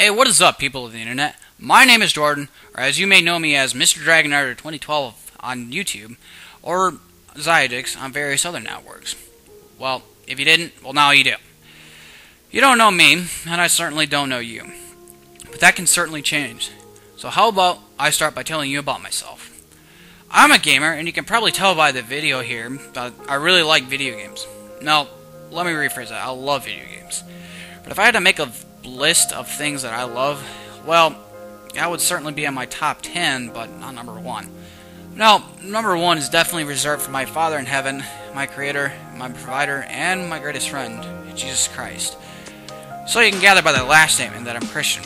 Hey, what is up, people of the internet? My name is Jordan, or as you may know me as Mr. Dragonarder 2012 on YouTube, or Xiagax on various other networks. Well, if you didn't, well now you do. You don't know me, and I certainly don't know you. But that can certainly change. So how about I start by telling you about myself. I'm a gamer, and you can probably tell by the video here that I really like video games. Now, let me rephrase that. I love video games. But if I had to make a list of things that I love, well, that would certainly be on my top 10, but not number 1. Now, number 1 is definitely reserved for my Father in heaven, my Creator, my Provider, and my greatest friend, Jesus Christ. So you can gather by the last statement that I'm Christian.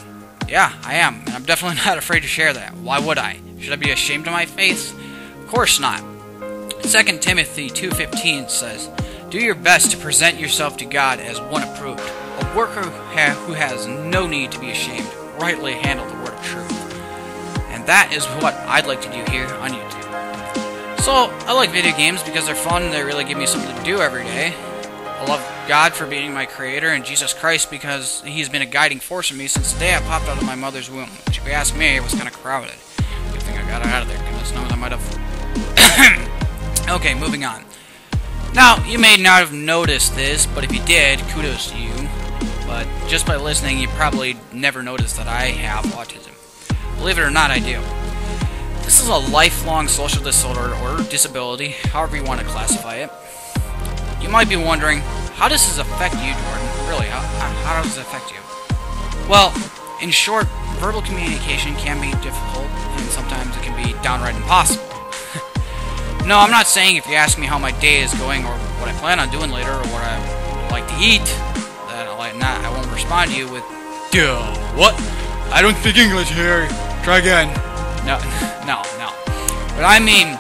Yeah, I am, and I'm definitely not afraid to share that. Why would I? Should I be ashamed of my faith? Of course not. 2 Timothy 2:15 says, "Do your best to present yourself to God as one approved, a worker who has no need to be ashamed, rightly handle the word of truth." And that is what I'd like to do here on YouTube. So, I like video games because they're fun, they really give me something to do every day. I love God for being my Creator, and Jesus Christ because He's been a guiding force for me since the day I popped out of my mother's womb, which if you ask me, it was kind of crowded. Good thing I got out of there, because no one might have... Okay, moving on. Now, you may not have noticed this, but if you did, kudos to you. But just by listening, you probably never noticed that I have autism. Believe it or not, I do. This is a lifelong social disorder or disability, however you want to classify it. You might be wondering, how does this affect you, Jordan? Really, how does it affect you? Well, in short, verbal communication can be difficult, and sometimes it can be downright impossible. No, I'm not saying if you ask me how my day is going, or what I plan on doing later, or what I would like to eat, that I won't respond to you with, "Duh, what? I don't speak English here. Try again." No. What I mean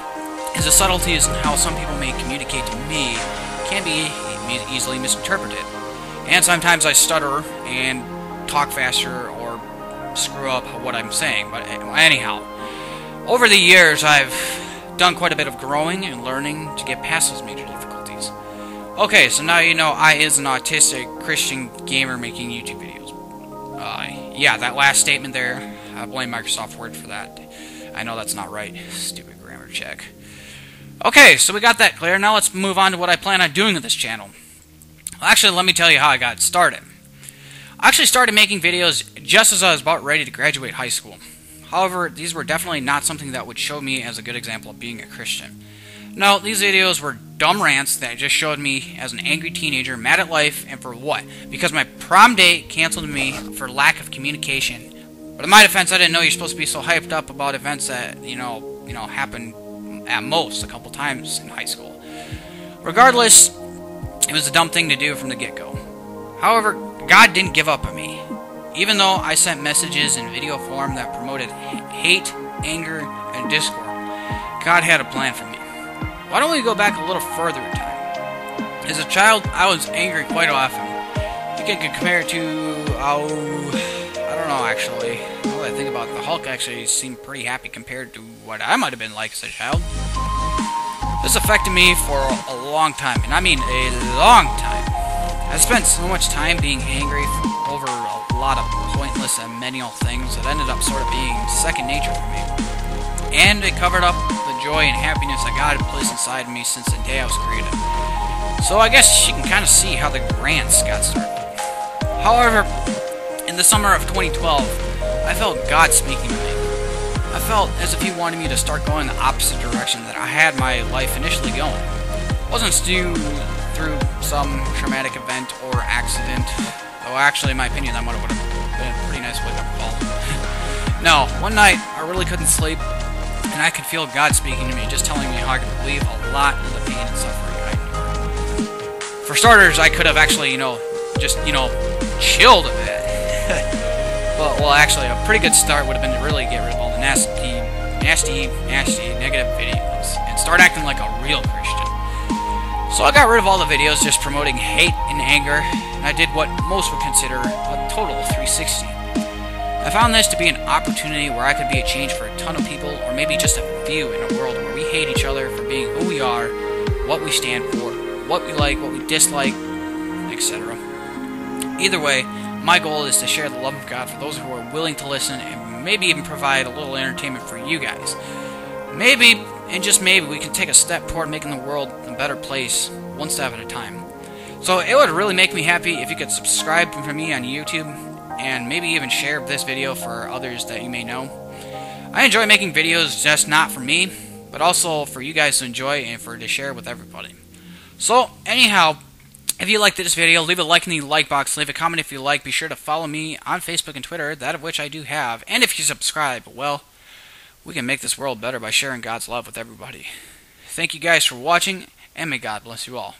is the subtleties in how some people may communicate to me can be easily misinterpreted. And sometimes I stutter and talk faster or screw up what I'm saying. But anyhow, over the years I've done quite a bit of growing and learning to get past those major difficulties. Okay, so now you know I is an autistic Christian gamer making YouTube videos. Yeah, that last statement there, I blame Microsoft Word for that. I know that's not right. Stupid grammar check. Okay, so we got that clear. Now let's move on to what I plan on doing with this channel. Well, actually, let me tell you how I got started. I actually started making videos just as I was about ready to graduate high school. However, these were definitely not something that would show me as a good example of being a Christian. No, these videos were dumb rants that just showed me as an angry teenager, mad at life, and for what? Because my prom date canceled me for lack of communication. But in my defense, I didn't know you're supposed to be so hyped up about events that, you know, happened at most a couple times in high school. Regardless, it was a dumb thing to do from the get-go. However, God didn't give up on me. Even though I sent messages in video form that promoted hate, anger, and discord, God had a plan for me. Why don't we go back a little further in time? As a child, I was angry quite often. You can compare it to, I don't know actually. Now that I think about it, the Hulk actually seemed pretty happy compared to what I might have been like as a child. This affected me for a long time, and I mean a long time. I spent so much time being angry over a lot of pointless and menial things that ended up sort of being second nature for me. And it covered up the joy and happiness that God had placed inside me since the day I was created. So I guess you can kind of see how the rants got started. However, in the summer of 2012, I felt God speaking to me. I felt as if He wanted me to start going the opposite direction that I had my life initially going. It wasn't through some traumatic event or accident, though actually in my opinion that would have been a pretty nice wake-up call. No, one night I really couldn't sleep, and I could feel God speaking to me, just telling me how I could relieve a lot of the pain and suffering I endured. For starters, I could have actually, just chilled a bit. But, well, actually, a pretty good start would have been to really get rid of all the nasty, negative videos, and start acting like a real Christian. So I got rid of all the videos just promoting hate and anger, and I did what most would consider a total 360. I found this to be an opportunity where I could be a change for a ton of people, or maybe just a few in a world where we hate each other for being who we are, what we stand for, what we like, what we dislike, etc. Either way, My goal is to share the love of God for those who are willing to listen, and maybe even provide a little entertainment for you guys. Maybe, and just maybe, we can take a step toward making the world a better place, one step at a time. So it would really make me happy if you could subscribe to me on YouTube, and maybe even share this video for others that you may know. I enjoy making videos, just not for me, but also for you guys to enjoy and to share with everybody. So, anyhow, if you liked this video, leave a like in the like box, leave a comment if you like, be sure to follow me on Facebook and Twitter, that of which I do have, and if you subscribe, well, we can make this world better by sharing God's love with everybody. Thank you guys for watching, and may God bless you all.